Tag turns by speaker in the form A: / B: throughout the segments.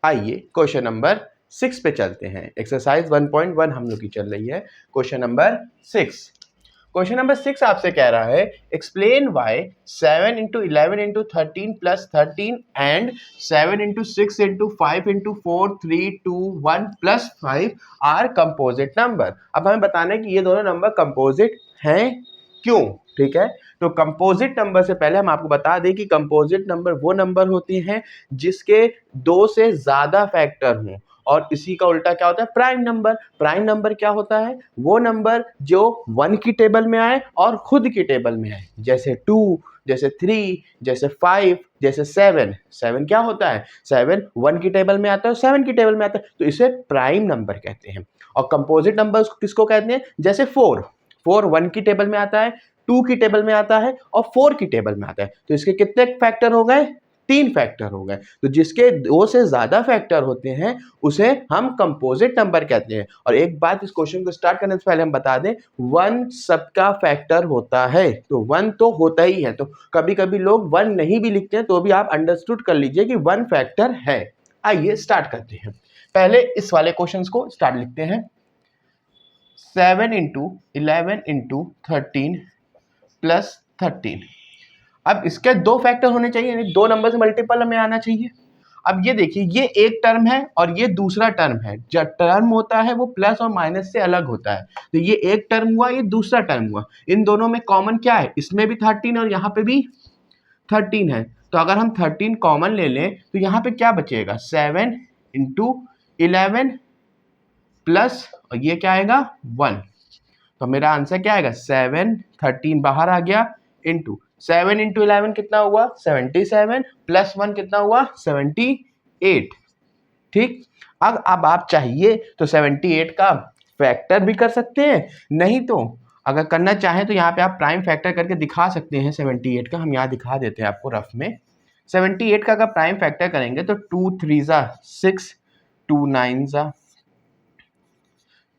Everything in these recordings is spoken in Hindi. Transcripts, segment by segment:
A: आइए क्वेश्चन नंबर 6 पे चलते हैं। एक्सरसाइज 1.1 हम लोग की चल रही है। क्वेश्चन नंबर 6 आपसे कह रहा है explain why 7 into 11 into 13 plus 13 and 7 into 6 into 5 into 4 3 2 1 plus 5 are composite number. अब हमें बताना है कि ये दोनों नंबर कंपोजिट हैं क्यों। ठीक है, तो कंपोजिट नंबर से पहले हम आपको बता दें कि कंपोजिट नंबर वो नंबर होते हैं जिसके दो से ज्यादा फैक्टर हों, और इसी का उल्टा क्या होता है, प्राइम नंबर। प्राइम नंबर क्या होता है, वो नंबर जो 1 की टेबल में आए और खुद की टेबल में आए, जैसे 2, जैसे 3, जैसे 5, जैसे 7। 7 क्या होता है, 7 1 की टेबल में आता है, 7 की टेबल में आता है, तो इसे प्राइम नंबर कहते हैं। और कंपोजिट नंबर किसको कहते हैं, जैसे 4 1 की टेबल में आता है, 2 की टेबल में आता है और 4 की टेबल में आता है, तो इसके कितने फैक्टर हो गए, 3 फैक्टर हो गए। तो जिसके 2 से ज्यादा फैक्टर होते हैं उसे हम कंपोजिट नंबर कहते हैं। और एक बात इस क्वेश्चन को स्टार्ट करने से पहले हम बता दें, 1 सबका फैक्टर होता है, तो 1 तो होता ही है। तो कभी कभी लोग 1 नहीं भी लिखते हैं तो भी आप अंडरस्टूड कर लीजिए कि 1 फैक्टर है। आइए स्टार्ट करते हैं। पहले इस वाले क्वेश्चन को स्टार्ट लिखते हैं। 7 इंटू 11 इंटू 13 प्लस 13। अब इसके 2 फैक्टर होने चाहिए, यानी 2 नंबर से मल्टीपल में आना चाहिए। अब ये देखिए, ये एक टर्म है और ये दूसरा टर्म है। जब टर्म होता है वो प्लस और माइनस से अलग होता है, तो ये एक टर्म हुआ, ये दूसरा टर्म हुआ। इन दोनों में कॉमन क्या है, इसमें भी 13 और यहाँ पे भी 13 है। तो अगर हम 13 कॉमन ले लें तो यहाँ पे क्या बचेगा, 7 इंटू 11 प्लस, और ये क्या आएगा 1। तो मेरा आंसर क्या आएगा, 7, 13 बाहर आ गया, इंटू 7 इंटू 11 कितना हुआ 77, प्लस 1 कितना हुआ 78। ठीक, अब आप चाहिए तो 78 का फैक्टर भी कर सकते हैं, नहीं तो अगर करना चाहें तो यहाँ पे आप प्राइम फैक्टर करके दिखा सकते हैं 78 का। हम यहाँ दिखा देते हैं आपको रफ में। 78 का अगर प्राइम फैक्टर करेंगे तो 2 3 जा 6, 2 9 जा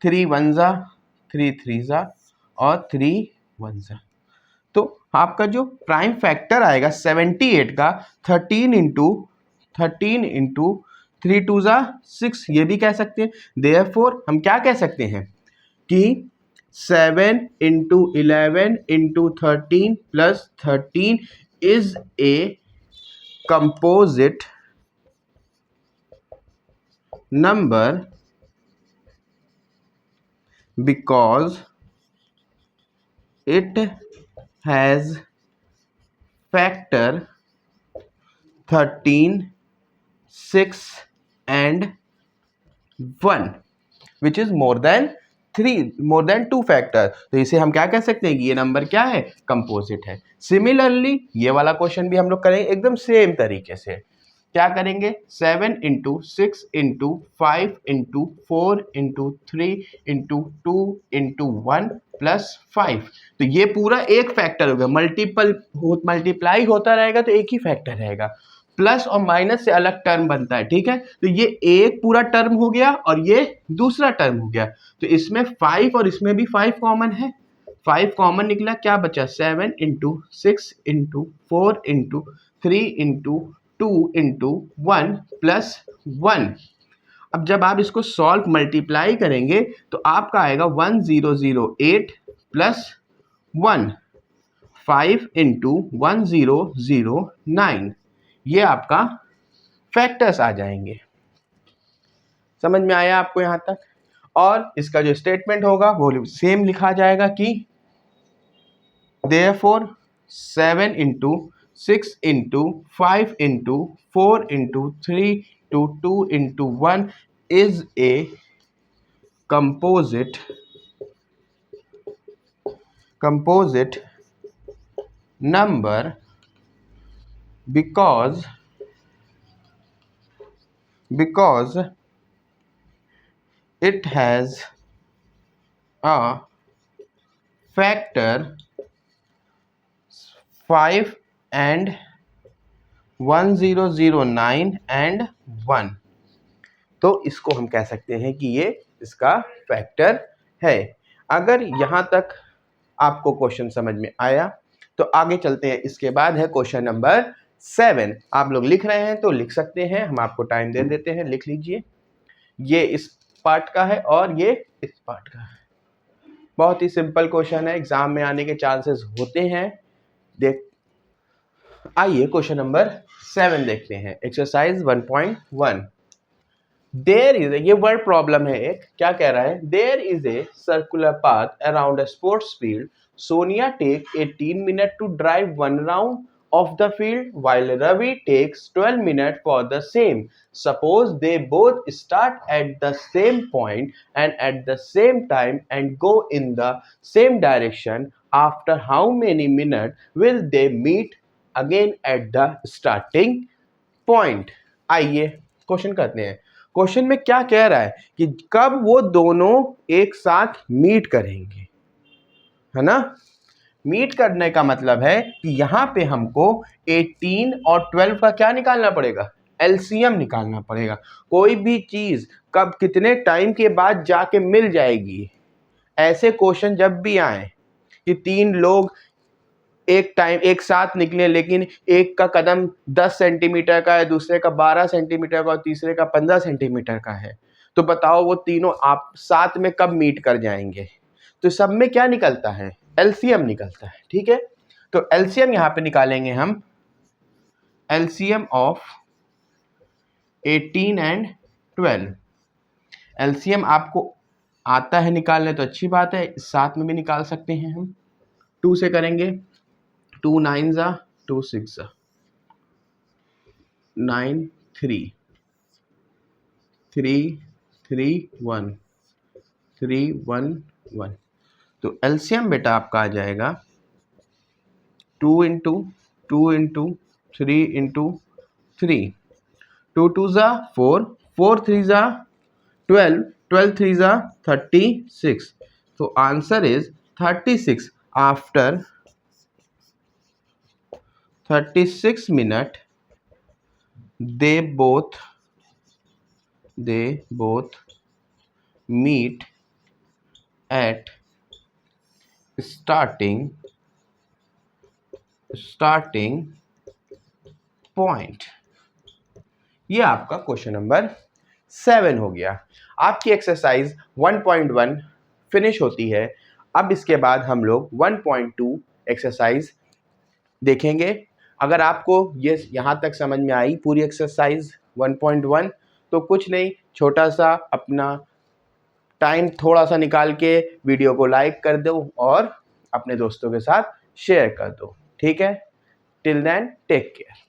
A: 3 1 जा 3 3 जा और 3 1 जा। तो आपका जो प्राइम फैक्टर आएगा 78 का 13 इंटू 3 2 जा 6, ये भी कह सकते हैं। देयरफॉर हम क्या कह सकते हैं कि 7 into 11 into 13 plus 13 is a composite number because it has factor 13, 6 and 1 which is more than 2 factor. तो इसे हम क्या कह सकते हैं कि ये नंबर क्या है, कंपोजिट है। सिमिलरली ये वाला क्वेश्चन भी हम लोग करेंगे एकदम सेम तरीके से। क्या करेंगे, 7 into 6 into 5 into 4 into 3 into 2 into 1 plus 5। तो ये पूरा एक फैक्टर हो गया, मल्टीप्लाई होता रहेगा तो एक ही फैक्टर रहेगा। प्लस और माइनस से अलग टर्म बनता है, ठीक है। तो ये एक पूरा टर्म हो गया और ये दूसरा टर्म हो गया। तो इसमें 5 और इसमें भी 5 कॉमन है, 5 कॉमन निकला, क्या बचा 7 into 6 into 4 into 3 into 2 into 1 plus 1। अब जब आप इसको सॉल्व मल्टीप्लाई करेंगे तो आपका आएगा 1008 प्लस 1, 5 इंटू 1009। ये आपका फैक्टर्स आ जाएंगे। समझ में आया आपको यहाँ तक। और इसका जो स्टेटमेंट होगा वो सेम लिखा जाएगा कि therefore 7 into 6 into 5 into 4 into 3 into 2 into 1 is a composite number because it has a factor 5 and 1009 and 1। तो इसको हम कह सकते हैं कि ये इसका फैक्टर है। अगर यहाँ तक आपको क्वेश्चन समझ में आया तो आगे चलते हैं। इसके बाद है क्वेश्चन नंबर 7 आप लोग लिख रहे हैं तो लिख सकते हैं, हम आपको टाइम दे देते हैं, लिख लीजिए। ये इस पार्ट का है और ये इस पार्ट का है। बहुत ही सिंपल क्वेश्चन है, एग्जाम में आने के चांसेस होते हैं। देख आइए क्वेश्चन नंबर 7 देखते हैं। एक्सरसाइज 1.1। देयर इज ये वर्ड प्रॉब्लम है एक, क्या कह रहा है, there is a circular path around a sports field, Sonia take 18 minute to drive 1 round of the field while Ravi takes 12 minutes for the same. Suppose they both start at the same point and at the same time and go in the same direction. After how many minutes will they meet again at the starting point? आइए क्वेश्चन करते हैं। क्वेश्चन में क्या कह रहा है कि कब वो दोनों एक साथ मीट करेंगे, है ना। मीट करने का मतलब है कि यहां पे हमको 18 और 12 का क्या निकालना पड़ेगा, एलसीएम निकालना पड़ेगा। कोई भी चीज कब कितने टाइम के बाद जाके मिल जाएगी, ऐसे क्वेश्चन जब भी आए कि 3 लोग एक साथ निकले लेकिन एक का कदम 10 सेंटीमीटर का है, दूसरे का 12 सेंटीमीटर का और तीसरे का 15 सेंटीमीटर का है, तो बताओ वो तीनों आप साथ में कब मीट कर जाएंगे। तो सब में क्या निकलता है, एलसीएम निकलता है, ठीक है। तो एलसीएम यहां पे निकालेंगे हम, एलसीएम ऑफ 18 एंड 12। एलसीएम आपको आता है निकालने तो अच्छी बात है, साथ में भी निकाल सकते हैं हम। 2 से करेंगे, 2 9 जा 2 6 जा 9 3 3 3 1 3 1 1। तो एलसीएम बेटा आपका आ जाएगा 2 इंटू 2 इंटू 3 इंटू 3, 2 2 जा 4, 4 3 जा 12, 12 3 जा 36। तो answer is 36। After 36 minute they both meet at starting point। ये आपका क्वेश्चन नंबर 7 हो गया। आपकी एक्सरसाइज 1.1 फिनिश होती है। अब इसके बाद हम लोग 1.2 एक्सरसाइज देखेंगे। अगर आपको ये यहाँ तक समझ में आई पूरी एक्सरसाइज 1.1, तो कुछ नहीं, छोटा सा अपना टाइम थोड़ा सा निकाल के वीडियो को लाइक कर दो और अपने दोस्तों के साथ शेयर कर दो, ठीक है। Till then take care.